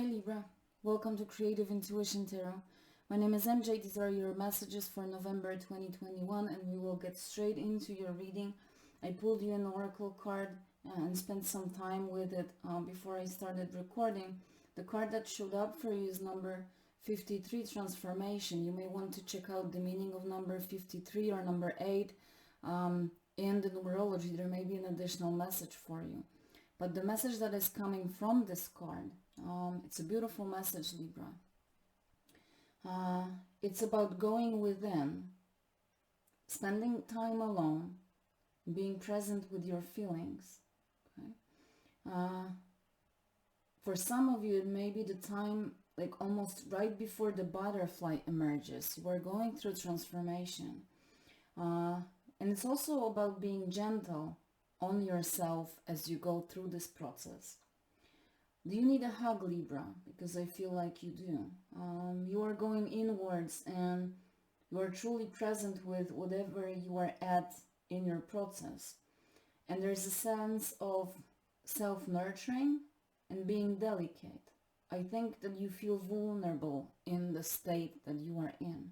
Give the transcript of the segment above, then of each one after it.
Libra, welcome to Creative Intuition Tarot. My name is MJ, these are your messages for November 2021 and we will get straight into your reading. I pulled you an oracle card and spent some time with it before I started recording. The card that showed up for you is number 53, Transformation. You may want to check out the meaning of number 53 or number 8. In the numerology, there may be an additional message for you. But the message that is coming from this card, it's a beautiful message, Libra. It's about going within, spending time alone, being present with your feelings. Okay? For some of you, it may be the time, like almost right before the butterfly emerges. You are going through transformation. And it's also about being gentle on yourself as you go through this process. Do you need a hug, Libra? Because I feel like you do. You are going inwards and you are truly present with whatever you are at in your process. And there's a sense of self-nurturing and being delicate. I think that you feel vulnerable in the state that you are in.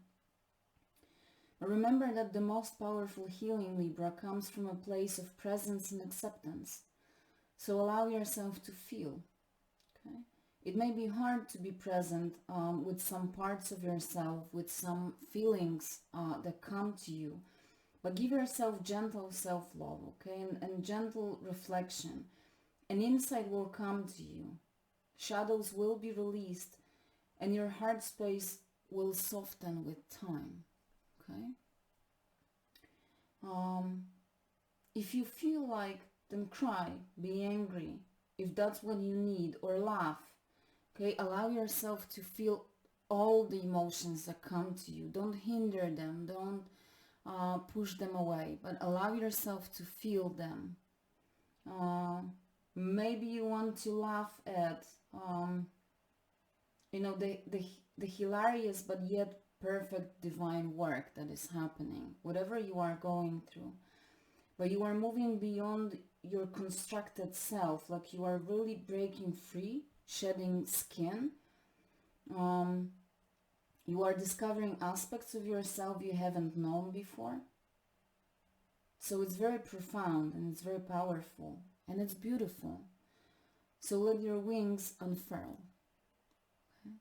But remember that the most powerful healing, Libra, comes from a place of presence and acceptance. So allow yourself to feel. Okay? It may be hard to be present with some parts of yourself, with some feelings that come to you. But give yourself gentle self-love, okay? And gentle reflection. An insight will come to you. Shadows will be released and your heart space will soften with time. Okay? If you feel like, then cry, be angry, if that's what you need, or laugh. Okay? Allow yourself to feel all the emotions that come to you. Don't hinder them, don't push them away, but allow yourself to feel them. Maybe you want to laugh at the hilarious but yet perfect divine work that is happening, whatever you are going through. But you are moving beyond your constructed self, like you are really breaking free, shedding skin. You are discovering aspects of yourself you haven't known before. So it's very profound and it's very powerful and it's beautiful. So let your wings unfurl. Okay?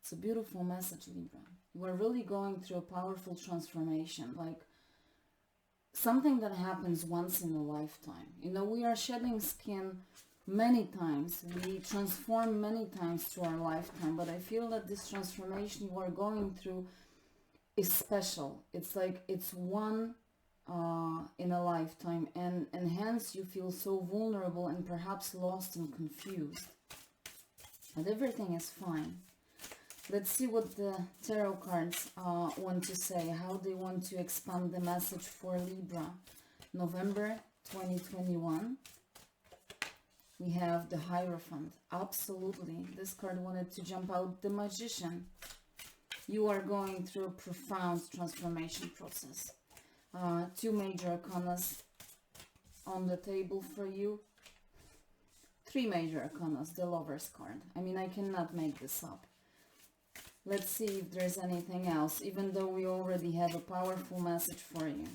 It's a beautiful message, Libra. You are really going through a powerful transformation, like something that happens once in a lifetime. You know, we are shedding skin many times. We transform many times through our lifetime, but I feel that this transformation you are going through is special. It's like it's one in a lifetime, and hence you feel so vulnerable and perhaps lost and confused. But everything is fine. Let's see what the tarot cards want to say, how they want to expand the message for Libra. November 2021. We have the Hierophant. Absolutely. This card wanted to jump out. The Magician. You are going through a profound transformation process. Two major arcanas on the table for you. Three major arcanas. The Lover's card. I mean, I cannot make this up. Let's see if there's anything else, even though we already have a powerful message for you.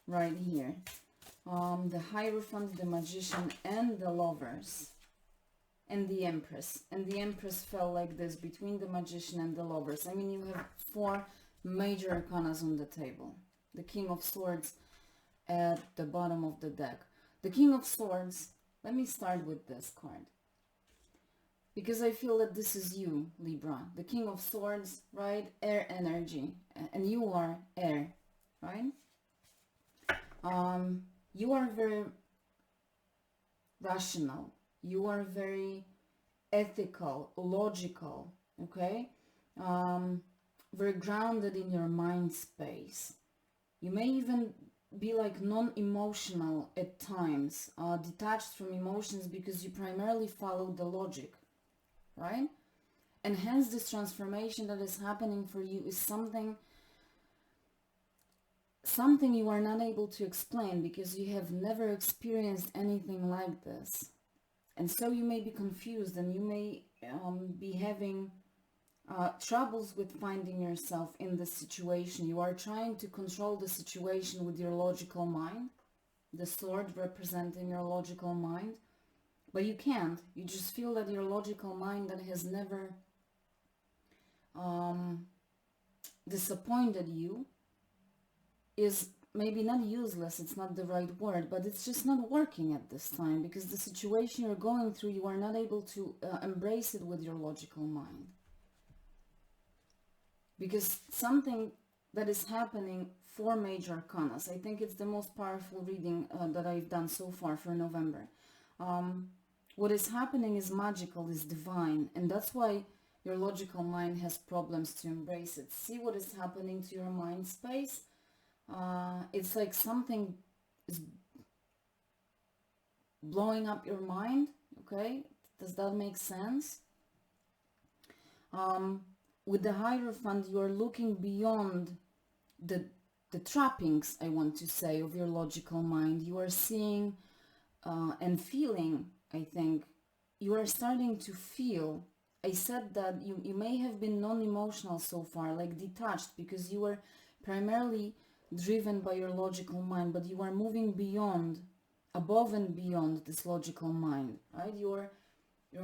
Right here. The Hierophant, the Magician, and the Lovers. And the Empress. And the Empress fell like this, between the Magician and the Lovers. I mean, you have four major arcanas on the table. The King of Swords at the bottom of the deck. The King of Swords, let me start with this card. Because I feel that this is you, Libra. The King of Swords, right? Air energy. And you are air, right? You are very rational. You are very ethical, logical, okay? Very grounded in your mind space. You may even be like non-emotional at times, detached from emotions because you primarily follow the logic. Right? And hence this transformation that is happening for you is something you are not able to explain because you have never experienced anything like this. And so you may be confused, and you may be having troubles with finding yourself in this situation. You are trying to control the situation with your logical mind, the sword representing your logical mind, but you can't. You just feel that your logical mind that has never disappointed you is maybe not useless, it's not the right word, but it's just not working at this time, because the situation you're going through, you are not able to embrace it with your logical mind. Because something that is happening, 4 major arcanas, I think it's the most powerful reading that I've done so far for November. What is happening is magical, is divine, and that's why your logical mind has problems to embrace it. See what is happening to your mind space? It's like something is blowing up your mind, okay? Does that make sense? With the Hierophant, you are looking beyond the trappings, I want to say, of your logical mind. You are seeing and feeling, I think. You are starting to feel. I said that you may have been non-emotional so far, like detached, because you were primarily driven by your logical mind, but you are moving beyond, above and beyond this logical mind, right? Your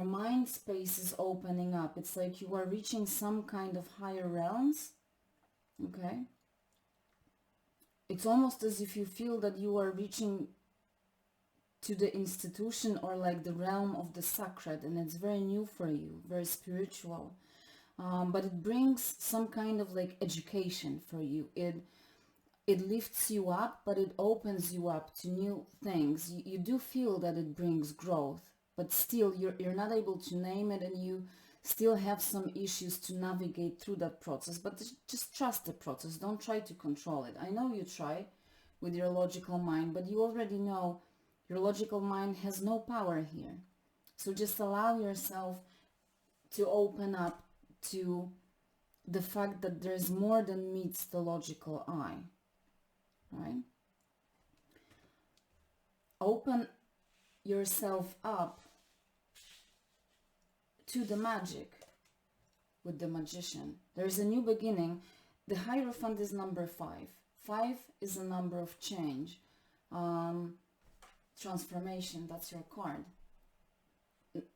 mind space is opening up. It's like you are reaching some kind of higher realms, okay? It's almost as if you feel that you are reaching to the institution or like the realm of the sacred, and it's very new for you, very spiritual. But it brings some kind of like education for you. It lifts you up, but it opens you up to new things. You do feel that it brings growth, but still you're not able to name it, and you still have some issues to navigate through that process. But just trust the process. Don't try to control it. I know you try with your logical mind, but you already know your logical mind has no power here. So just allow yourself to open up to the fact that there's more than meets the logical eye, right? Open yourself up to the magic with the Magician. There's a new beginning. The Hierophant is number 5. 5 is a number of change. Transformation, that's your card.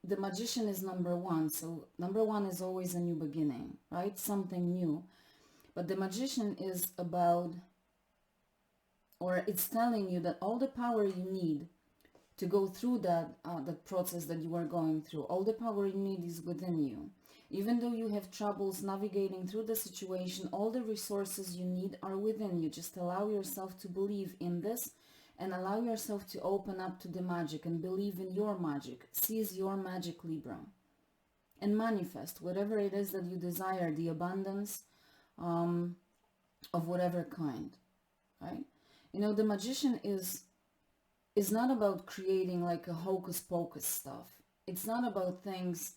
The Magician is number 1, so number 1 is always a new beginning, right? Something new. But the Magician is about, or it's telling you that all the power you need to go through that process that you are going through, all the power you need is within you. Even though you have troubles navigating through the situation, all the resources you need are within you. Just allow yourself to believe in this, and allow yourself to open up to the magic and believe in your magic. Seize your magic, Libra, and manifest whatever it is that you desire, the abundance of whatever kind, right? You know, the Magician is not about creating like a hocus pocus stuff. It's not about things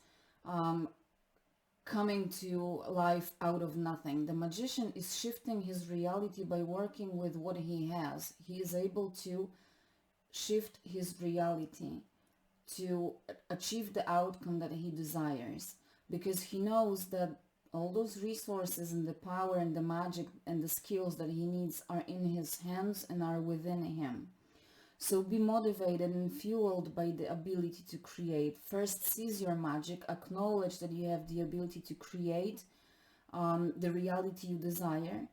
coming to life out of nothing. The Magician is shifting his reality by working with what he has. He is able to shift his reality to achieve the outcome that he desires, because he knows that all those resources and the power and the magic and the skills that he needs are in his hands and are within him. So be motivated and fueled by the ability to create. First, seize your magic, acknowledge that you have the ability to create the reality you desire,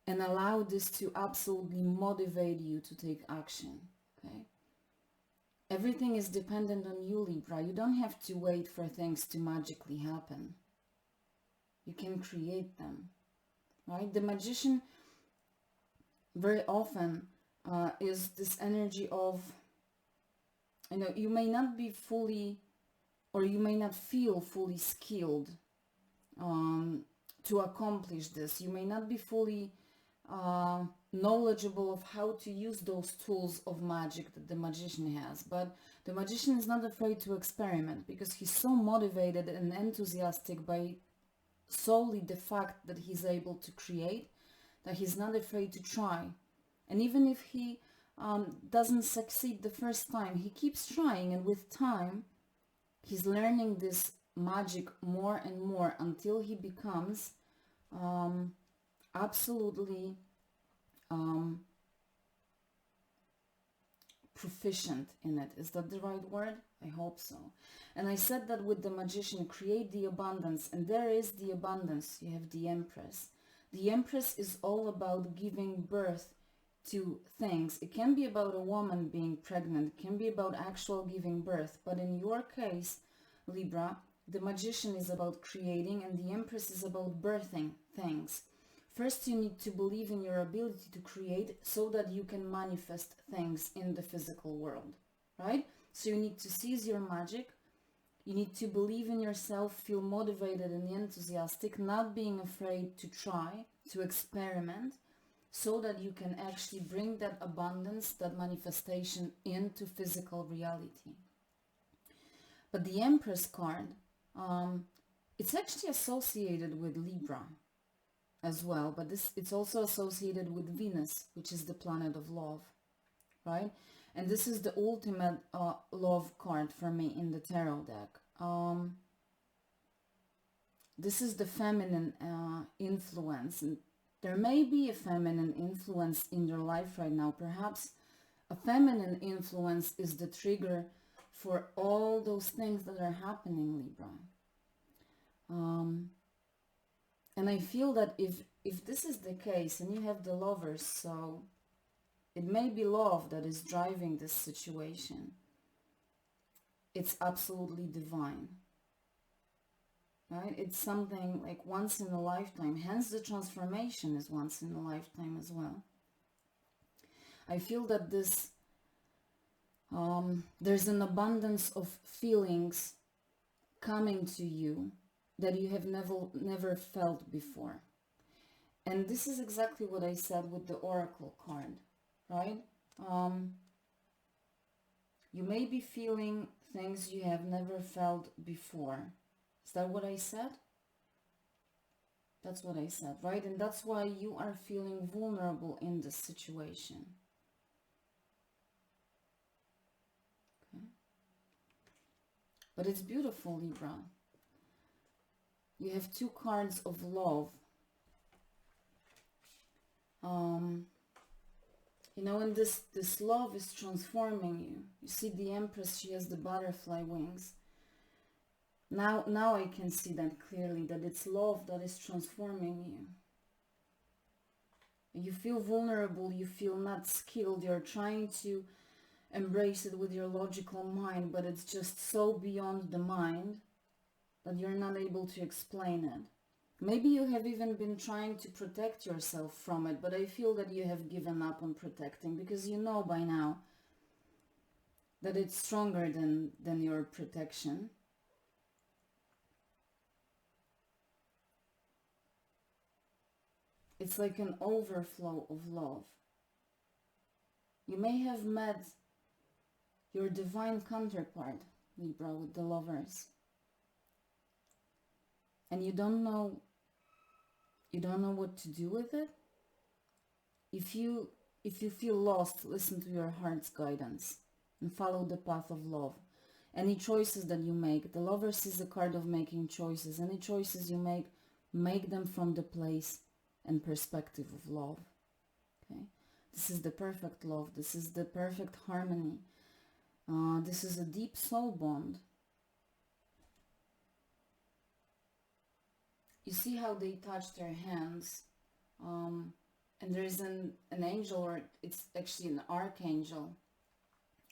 and allow this to absolutely motivate you to take action, okay? Everything is dependent on you, Libra. You don't have to wait for things to magically happen. You can create them, right? The Magician very often is this energy of, you know, you may not be fully, or you may not feel fully skilled to accomplish this. You may not be fully knowledgeable of how to use those tools of magic that the Magician has, but the Magician is not afraid to experiment, because he's so motivated and enthusiastic by solely the fact that he's able to create, that he's not afraid to try. And even if he doesn't succeed the first time. He keeps trying, and with time, he's learning this magic more and more until he becomes absolutely proficient in it. Is that the right word? I hope so. And I said that with the magician, create the abundance, and there is the abundance. You have the Empress. The Empress is all about giving birth to things. It can be about a woman being pregnant, it can be about actual giving birth, but in your case, Libra, the magician is about creating and the Empress is about birthing things. First, you need to believe in your ability to create so that you can manifest things in the physical world, right? So you need to seize your magic. You need to believe in yourself, feel motivated and enthusiastic, not being afraid to try, to experiment, so that you can actually bring that abundance, that manifestation into physical reality. But the Empress card, it's actually associated with Libra as well, but it's also associated with Venus, which is the planet of love, right? And this is the ultimate love card for me in the tarot deck. This is the feminine influence, and there may be a feminine influence in your life right now. Perhaps a feminine influence is the trigger for all those things that are happening, Libra. And I feel that if this is the case and you have the Lovers, so it may be love that is driving this situation. It's absolutely divine, right? It's something like once in a lifetime, hence the transformation is once in a lifetime as well. I feel that this, there's an abundance of feelings coming to you that you have never felt before. And this is exactly what I said with the Oracle card, right? You may be feeling things you have never felt before. Is that what I said? That's what I said, right? And that's why you are feeling vulnerable in this situation. Okay. But it's beautiful, Libra. You have two cards of love. You know, and this love is transforming you. You see the Empress, she has the butterfly wings. Now I can see that clearly, that it's love that is transforming you. You feel vulnerable, you feel not skilled, you're trying to embrace it with your logical mind, but it's just so beyond the mind that you're not able to explain it. Maybe you have even been trying to protect yourself from it, but I feel that you have given up on protecting, because you know by now that it's stronger than your protection. It's like an overflow of love. You may have met your divine counterpart, Libra, with the Lovers. And you don't know what to do with it. If you feel lost, listen to your heart's guidance and follow the path of love. Any choices that you make, the Lovers is a card of making choices. Any choices you make them from the place and perspective of love. Okay, this is the perfect love. This is the perfect harmony. This is a deep soul bond. You see how they touch their hands, and there is an angel, or it's actually an archangel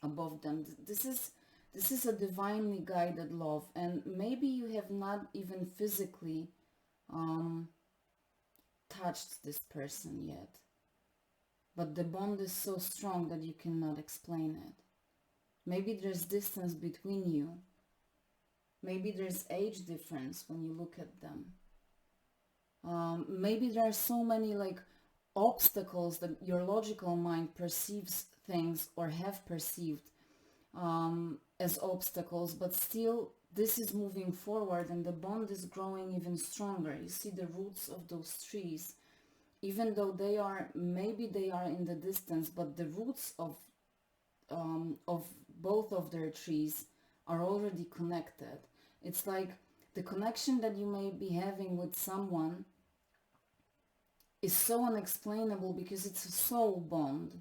above them. This is a divinely guided love, and maybe you have not even physically touched this person yet, but the bond is so strong that you cannot explain it. Maybe there's distance between you. Maybe there's age difference when you look at them. Maybe there are so many obstacles that your logical mind perceives things or have perceived as obstacles, but still this is moving forward and the bond is growing even stronger. You see the roots of those trees even though they are, maybe they are in the distance, but the roots of both of their trees are already connected. It's like the connection that you may be having with someone is so unexplainable because it's a soul bond.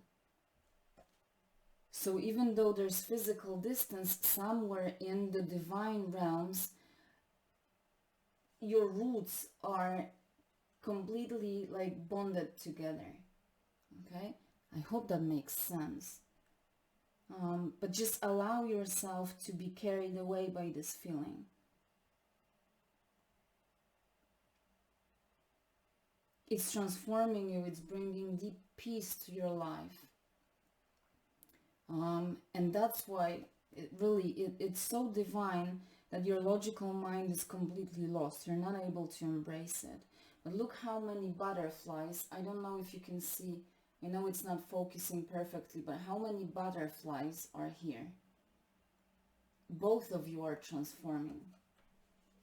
So even though there's physical distance, somewhere in the divine realms, your roots are completely like bonded together. Okay? I hope that makes sense. But just allow yourself to be carried away by this feeling. It's transforming you, it's bringing deep peace to your life. And that's why it's so divine that your logical mind is completely lost. You're not able to embrace it. But look how many butterflies, I don't know if you can see, I know it's not focusing perfectly, but how many butterflies are here? Both of you are transforming,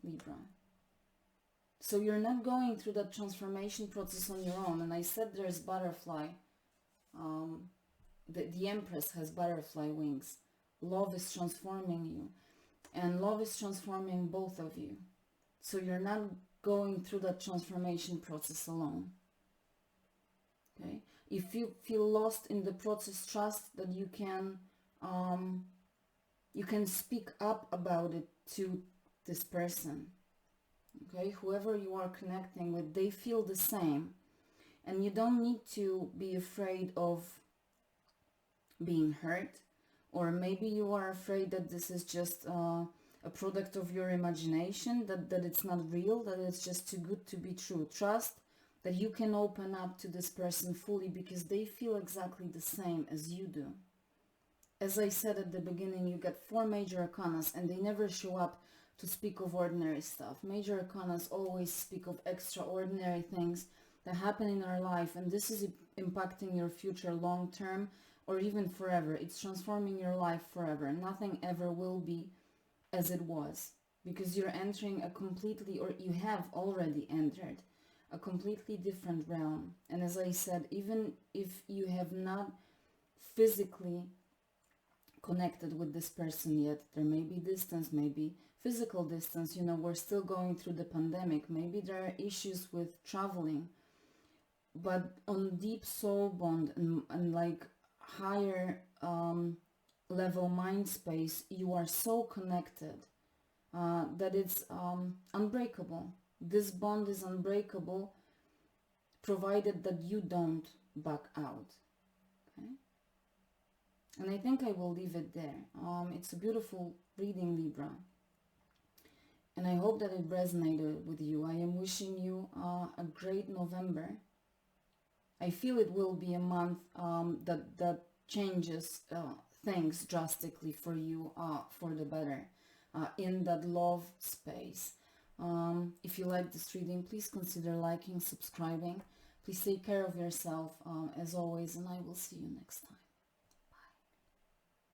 Libra. So you're not going through that transformation process on your own. And I said there's butterfly. The Empress has butterfly wings. Love is transforming you. And love is transforming both of you. So you're not going through that transformation process alone. Okay? If you feel lost in the process, trust that you can speak up about it to this person. Okay? Whoever you are connecting with, they feel the same. And you don't need to be afraid of being hurt, or maybe you are afraid that this is just a product of your imagination, that it's not real, that it's just too good to be true. Trust that you can open up to this person fully because they feel exactly the same as you do. As I said at the beginning, you get 4 major arcanas and they never show up to speak of ordinary stuff. Major arcanas always speak of extraordinary things that happen in our life, and this is impacting your future long term or even forever. It's transforming your life forever. Nothing ever will be as it was, because you're entering a completely, or you have already entered, a completely different realm. And as I said, even if you have not physically connected with this person yet, there may be distance, maybe physical distance, you know, we're still going through the pandemic, maybe there are issues with traveling, but on deep soul bond and like higher level mind space, you are so connected that it's unbreakable. This bond is unbreakable, provided that you don't back out. Okay? And I think I will leave it there. It's a beautiful reading, Libra. And I hope that it resonated with you. I am wishing you a great November. I feel it will be a month that changes things drastically for you for the better in that love space. If you like this reading, please consider liking, subscribing. Please take care of yourself as always, and I will see you next time.